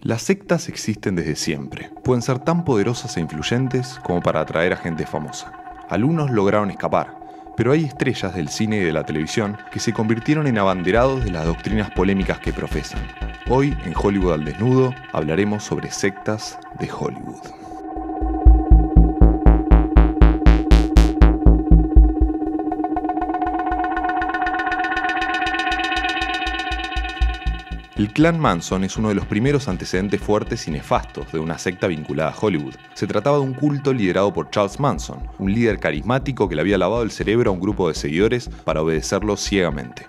Las sectas existen desde siempre. Pueden ser tan poderosas e influyentes como para atraer a gente famosa. Algunos lograron escapar, pero hay estrellas del cine y de la televisión que se convirtieron en abanderados de las doctrinas polémicas que profesan. Hoy, en Hollywood al Desnudo, hablaremos sobre sectas de Hollywood. El clan Manson es uno de los primeros antecedentes fuertes y nefastos de una secta vinculada a Hollywood. Se trataba de un culto liderado por Charles Manson, un líder carismático que le había lavado el cerebro a un grupo de seguidores para obedecerlo ciegamente.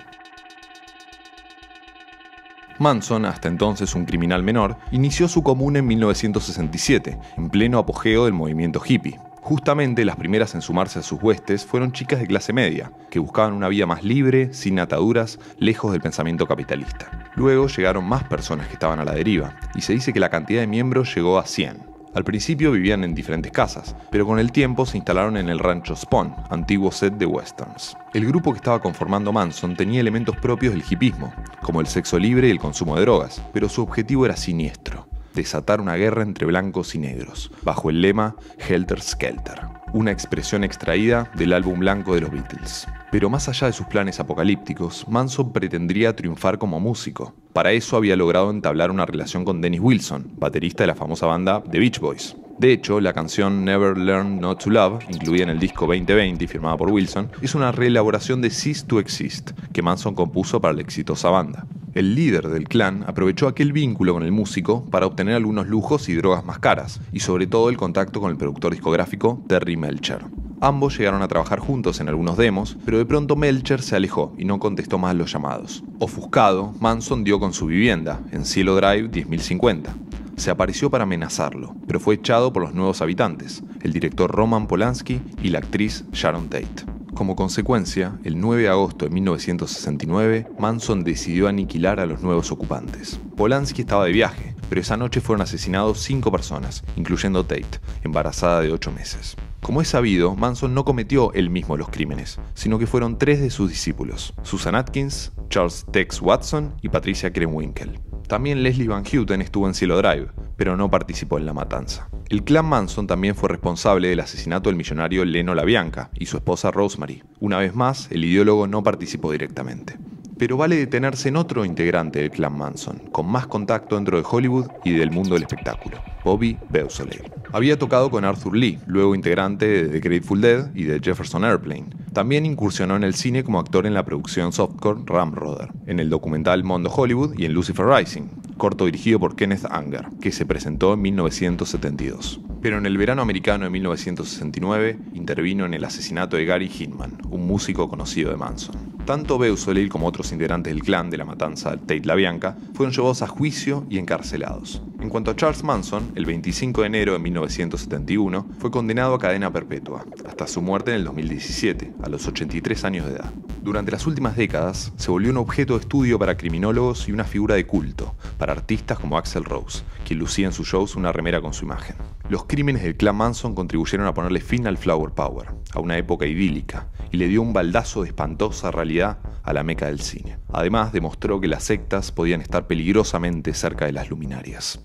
Manson, hasta entonces un criminal menor, inició su comuna en 1967, en pleno apogeo del movimiento hippie. Justamente las primeras en sumarse a sus huestes fueron chicas de clase media, que buscaban una vida más libre, sin ataduras, lejos del pensamiento capitalista. Luego llegaron más personas que estaban a la deriva, y se dice que la cantidad de miembros llegó a 100. Al principio vivían en diferentes casas, pero con el tiempo se instalaron en el rancho Spawn, antiguo set de westerns. El grupo que estaba conformando Manson tenía elementos propios del hippismo, como el sexo libre y el consumo de drogas, pero su objetivo era siniestro: desatar una guerra entre blancos y negros, bajo el lema Helter Skelter, una expresión extraída del álbum blanco de los Beatles. Pero más allá de sus planes apocalípticos, Manson pretendía triunfar como músico. Para eso había logrado entablar una relación con Dennis Wilson, baterista de la famosa banda The Beach Boys. De hecho, la canción Never Learn Not to Love, incluida en el disco 2020 y firmada por Wilson, es una reelaboración de Cease to Exist, que Manson compuso para la exitosa banda. El líder del clan aprovechó aquel vínculo con el músico para obtener algunos lujos y drogas más caras, y sobre todo el contacto con el productor discográfico Terry Melcher. Ambos llegaron a trabajar juntos en algunos demos, pero de pronto Melcher se alejó y no contestó más los llamados. Ofuscado, Manson dio con su vivienda, en Cielo Drive 10050. Se apareció para amenazarlo, pero fue echado por los nuevos habitantes, el director Roman Polanski y la actriz Sharon Tate. Como consecuencia, el 9 de agosto de 1969, Manson decidió aniquilar a los nuevos ocupantes. Polanski estaba de viaje, pero esa noche fueron asesinados 5 personas, incluyendo Tate, embarazada de 8 meses. Como es sabido, Manson no cometió él mismo los crímenes, sino que fueron 3 de sus discípulos: Susan Atkins, Charles Tex Watson y Patricia Krenwinkel. También Leslie Van Houten estuvo en Cielo Drive, pero no participó en la matanza. El clan Manson también fue responsable del asesinato del millonario Leno LaBianca y su esposa Rosemary. Una vez más, el ideólogo no participó directamente. Pero vale detenerse en otro integrante del clan Manson, con más contacto dentro de Hollywood y del mundo del espectáculo: Bobby Beausoleil. Había tocado con Arthur Lee, luego integrante de The Grateful Dead y de Jefferson Airplane. También incursionó en el cine como actor en la producción softcore Ramrodder, en el documental Mondo Hollywood y en Lucifer Rising, corto dirigido por Kenneth Anger, que se presentó en 1972. Pero en el verano americano de 1969 intervino en el asesinato de Gary Hinman, un músico conocido de Manson. Tanto Beausoleil como otros integrantes del clan de la matanza Tate LaBianca fueron llevados a juicio y encarcelados. En cuanto a Charles Manson, el 25 de enero de 1971 fue condenado a cadena perpetua, hasta su muerte en el 2017, a los 83 años de edad. Durante las últimas décadas, se volvió un objeto de estudio para criminólogos y una figura de culto para artistas como Axl Rose, quien lucía en sus shows una remera con su imagen. Los crímenes del clan Manson contribuyeron a ponerle fin al Flower Power, a una época idílica, y le dio un baldazo de espantosa realidad a la meca del cine. Además, demostró que las sectas podían estar peligrosamente cerca de las luminarias.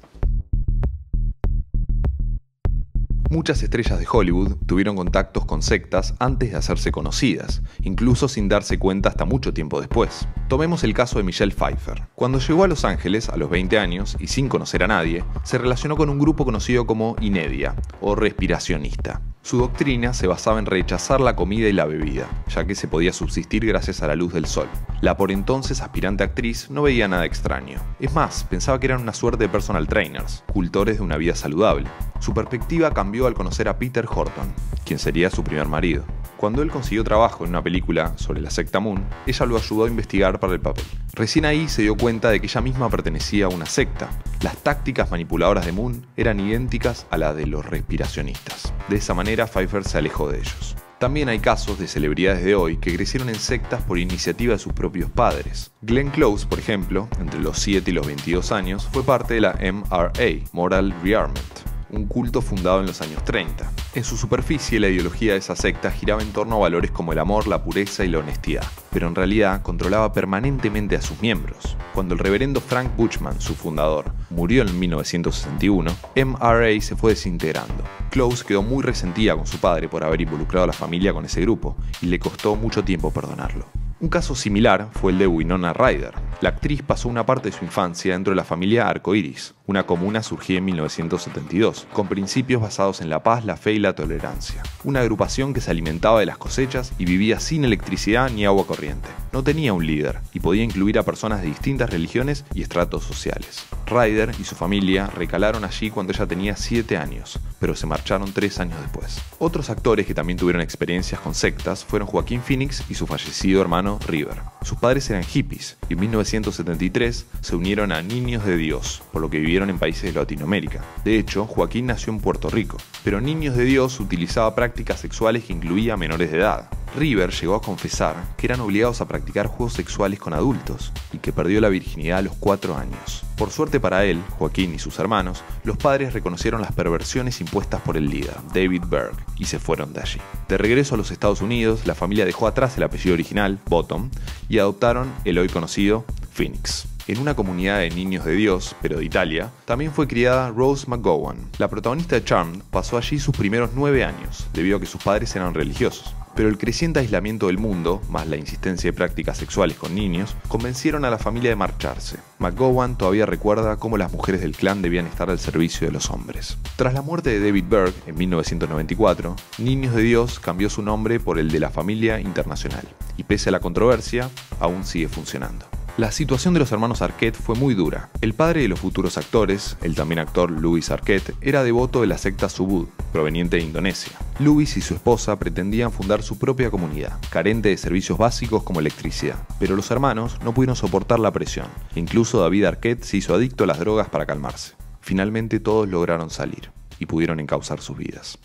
Muchas estrellas de Hollywood tuvieron contactos con sectas antes de hacerse conocidas, incluso sin darse cuenta hasta mucho tiempo después. Tomemos el caso de Michelle Pfeiffer. Cuando llegó a Los Ángeles a los 20 años y sin conocer a nadie, se relacionó con un grupo conocido como Inedia, o respiracionista. Su doctrina se basaba en rechazar la comida y la bebida, ya que se podía subsistir gracias a la luz del sol. La por entonces aspirante actriz no veía nada extraño. Es más, pensaba que eran una suerte de personal trainers, cultores de una vida saludable. Su perspectiva cambió al conocer a Peter Horton, quien sería su primer marido. Cuando él consiguió trabajo en una película sobre la secta Moon, ella lo ayudó a investigar para el papel. Recién ahí se dio cuenta de que ella misma pertenecía a una secta. Las tácticas manipuladoras de Moon eran idénticas a las de los respiracionistas. De esa manera, Pfeiffer se alejó de ellos. También hay casos de celebridades de hoy que crecieron en sectas por iniciativa de sus propios padres. Glenn Close, por ejemplo, entre los 7 y los 22 años, fue parte de la MRA, Moral Rearmament, un culto fundado en los años 30. En su superficie, la ideología de esa secta giraba en torno a valores como el amor, la pureza y la honestidad, pero en realidad controlaba permanentemente a sus miembros. Cuando el reverendo Frank Buchman, su fundador, murió en 1961, MRA se fue desintegrando. Close quedó muy resentida con su padre por haber involucrado a la familia con ese grupo, y le costó mucho tiempo perdonarlo. Un caso similar fue el de Winona Ryder. La actriz pasó una parte de su infancia dentro de la familia Arcoiris, una comuna surgida en 1972, con principios basados en la paz, la fe y la tolerancia. Una agrupación que se alimentaba de las cosechas y vivía sin electricidad ni agua corriente. No tenía un líder y podía incluir a personas de distintas religiones y estratos sociales. Ryder y su familia recalaron allí cuando ella tenía 7 años, pero se marcharon 3 años después. Otros actores que también tuvieron experiencias con sectas fueron Joaquín Phoenix y su fallecido hermano River. Sus padres eran hippies y en 1973 se unieron a Niños de Dios, por lo que vivieron en países de Latinoamérica. De hecho, Joaquín nació en Puerto Rico, pero Niños de Dios utilizaba prácticas sexuales que incluía menores de edad. River llegó a confesar que eran obligados a practicar juegos sexuales con adultos y que perdió la virginidad a los 4 años. Por suerte para él, Joaquín y sus hermanos, los padres reconocieron las perversiones impuestas por el líder, David Berg, y se fueron de allí. De regreso a los Estados Unidos, la familia dejó atrás el apellido original, Bottom, y adoptaron el hoy conocido Phoenix. En una comunidad de niños de Dios, pero de Italia, también fue criada Rose McGowan. La protagonista de Charmed pasó allí sus primeros 9 años, debido a que sus padres eran religiosos. Pero el creciente aislamiento del mundo, más la insistencia de prácticas sexuales con niños, convencieron a la familia de marcharse. McGowan todavía recuerda cómo las mujeres del clan debían estar al servicio de los hombres. Tras la muerte de David Berg en 1994, Niños de Dios cambió su nombre por el de la Familia Internacional, y pese a la controversia, aún sigue funcionando. La situación de los hermanos Arquette fue muy dura. El padre de los futuros actores, el también actor Louis Arquette, era devoto de la secta Subud, proveniente de Indonesia. Louis y su esposa pretendían fundar su propia comunidad, carente de servicios básicos como electricidad. Pero los hermanos no pudieron soportar la presión. Incluso David Arquette se hizo adicto a las drogas para calmarse. Finalmente todos lograron salir y pudieron encauzar sus vidas.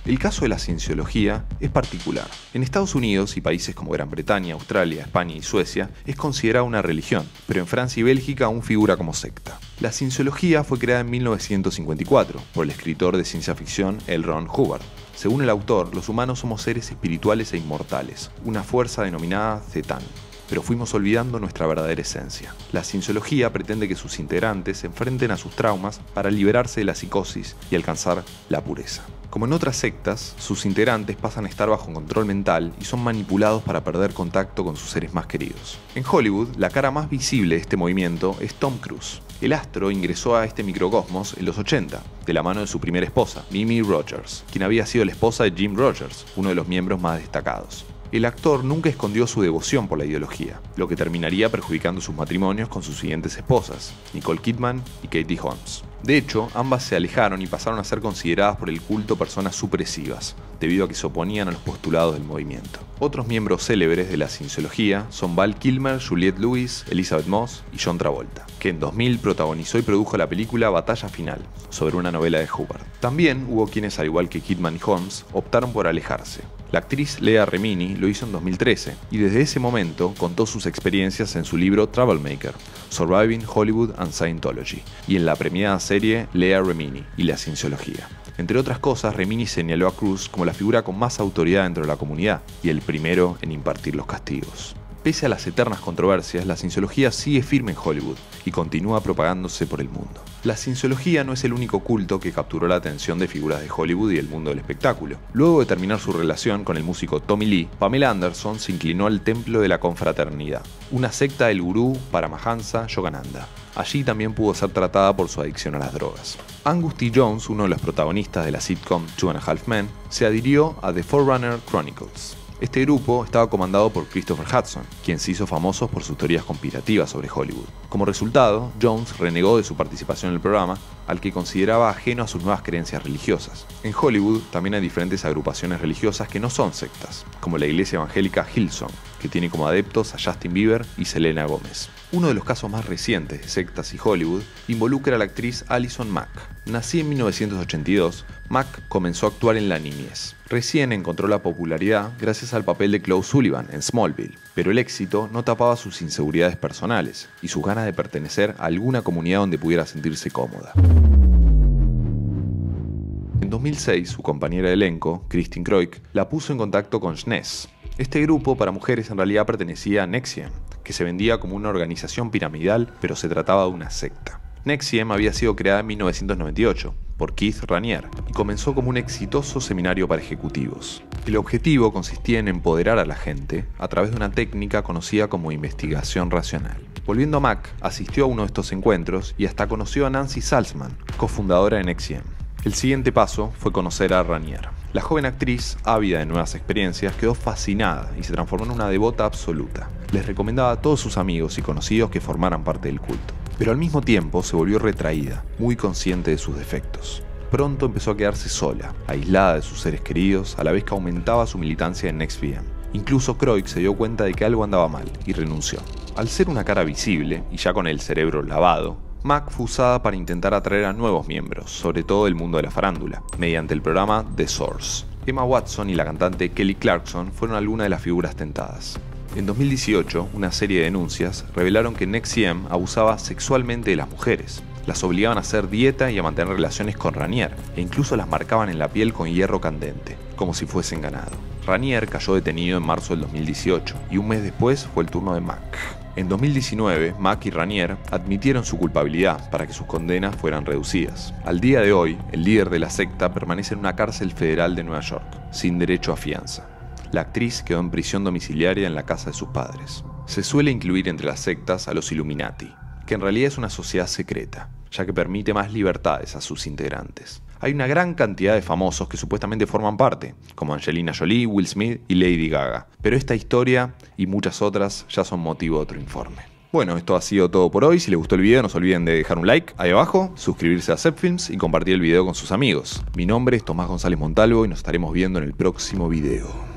El caso de la cienciología es particular. En Estados Unidos y países como Gran Bretaña, Australia, España y Suecia es considerada una religión, pero en Francia y Bélgica aún figura como secta. La cienciología fue creada en 1954 por el escritor de ciencia ficción L. Ron Hubbard. Según el autor, los humanos somos seres espirituales e inmortales, una fuerza denominada Zetán. Pero fuimos olvidando nuestra verdadera esencia. La cienciología pretende que sus integrantes se enfrenten a sus traumas para liberarse de la psicosis y alcanzar la pureza. Como en otras sectas, sus integrantes pasan a estar bajo control mental y son manipulados para perder contacto con sus seres más queridos. En Hollywood, la cara más visible de este movimiento es Tom Cruise. El astro ingresó a este microcosmos en los 80, de la mano de su primera esposa, Mimi Rogers, quien había sido la esposa de Jim Rogers, uno de los miembros más destacados. El actor nunca escondió su devoción por la ideología, lo que terminaría perjudicando sus matrimonios con sus siguientes esposas, Nicole Kidman y Katie Holmes. De hecho, ambas se alejaron y pasaron a ser consideradas por el culto personas supresivas, debido a que se oponían a los postulados del movimiento. Otros miembros célebres de la cienciología son Val Kilmer, Juliette Lewis, Elizabeth Moss y John Travolta, que en 2000 protagonizó y produjo la película Batalla Final, sobre una novela de Hubbard. También hubo quienes, al igual que Kidman y Holmes, optaron por alejarse. La actriz Lea Remini lo hizo en 2013 y desde ese momento contó sus experiencias en su libro Troublemaker, Surviving Hollywood and Scientology, y en la premiada serie Lea Remini y la cienciología. Entre otras cosas, Remini señaló a Cruise como la figura con más autoridad dentro de la comunidad y el primero en impartir los castigos. Pese a las eternas controversias, la cienciología sigue firme en Hollywood y continúa propagándose por el mundo. La cienciología no es el único culto que capturó la atención de figuras de Hollywood y el mundo del espectáculo. Luego de terminar su relación con el músico Tommy Lee, Pamela Anderson se inclinó al templo de la confraternidad, una secta del gurú Paramahansa Yogananda. Allí también pudo ser tratada por su adicción a las drogas. Angus T. Jones, uno de los protagonistas de la sitcom Two and a Half Men, se adhirió a The Forerunner Chronicles. Este grupo estaba comandado por Christopher Hudson, quien se hizo famoso por sus teorías conspirativas sobre Hollywood. Como resultado, Jones renegó de su participación en el programa, al que consideraba ajeno a sus nuevas creencias religiosas. En Hollywood también hay diferentes agrupaciones religiosas que no son sectas, como la iglesia evangélica Hillsong, que tiene como adeptos a Justin Bieber y Selena Gomez. Uno de los casos más recientes de sectas y Hollywood involucra a la actriz Alison Mack. Nacida en 1982, Mack comenzó a actuar en la niñez. Recién encontró la popularidad gracias al papel de Chloe Sullivan en Smallville, pero el éxito no tapaba sus inseguridades personales y sus ganas de pertenecer a alguna comunidad donde pudiera sentirse cómoda. En 2006, su compañera de elenco, Kristin Kreuk, la puso en contacto con SNES. Este grupo para mujeres en realidad pertenecía a NXIVM, que se vendía como una organización piramidal, pero se trataba de una secta. NXIVM había sido creada en 1998 por Keith Raniere y comenzó como un exitoso seminario para ejecutivos. El objetivo consistía en empoderar a la gente a través de una técnica conocida como investigación racional. Volviendo a Mac, asistió a uno de estos encuentros y hasta conoció a Nancy Salzman, cofundadora de NXIVM. El siguiente paso fue conocer a Raniere. La joven actriz, ávida de nuevas experiencias, quedó fascinada y se transformó en una devota absoluta. Les recomendaba a todos sus amigos y conocidos que formaran parte del culto. Pero al mismo tiempo se volvió retraída, muy consciente de sus defectos. Pronto empezó a quedarse sola, aislada de sus seres queridos, a la vez que aumentaba su militancia en NXIVM. Incluso Kreuk se dio cuenta de que algo andaba mal y renunció. Al ser una cara visible, y ya con el cerebro lavado, Mac fue usada para intentar atraer a nuevos miembros, sobre todo del mundo de la farándula, mediante el programa The Source. Emma Watson y la cantante Kelly Clarkson fueron algunas de las figuras tentadas. En 2018, una serie de denuncias revelaron que NXIVM abusaba sexualmente de las mujeres. Las obligaban a hacer dieta y a mantener relaciones con Raniere, e incluso las marcaban en la piel con hierro candente, como si fuesen ganado. Raniere cayó detenido en marzo del 2018, y un mes después fue el turno de Mac. En 2019, Mac y Raniere admitieron su culpabilidad para que sus condenas fueran reducidas. Al día de hoy, el líder de la secta permanece en una cárcel federal de Nueva York, sin derecho a fianza. La actriz quedó en prisión domiciliaria en la casa de sus padres. Se suele incluir entre las sectas a los Illuminati, que en realidad es una sociedad secreta, ya que permite más libertades a sus integrantes. Hay una gran cantidad de famosos que supuestamente forman parte, como Angelina Jolie, Will Smith y Lady Gaga. Pero esta historia y muchas otras ya son motivo de otro informe. Bueno, esto ha sido todo por hoy. Si les gustó el video no se olviden de dejar un like ahí abajo, suscribirse a Zepfilms y compartir el video con sus amigos. Mi nombre es Tomás González Montalvo y nos estaremos viendo en el próximo video.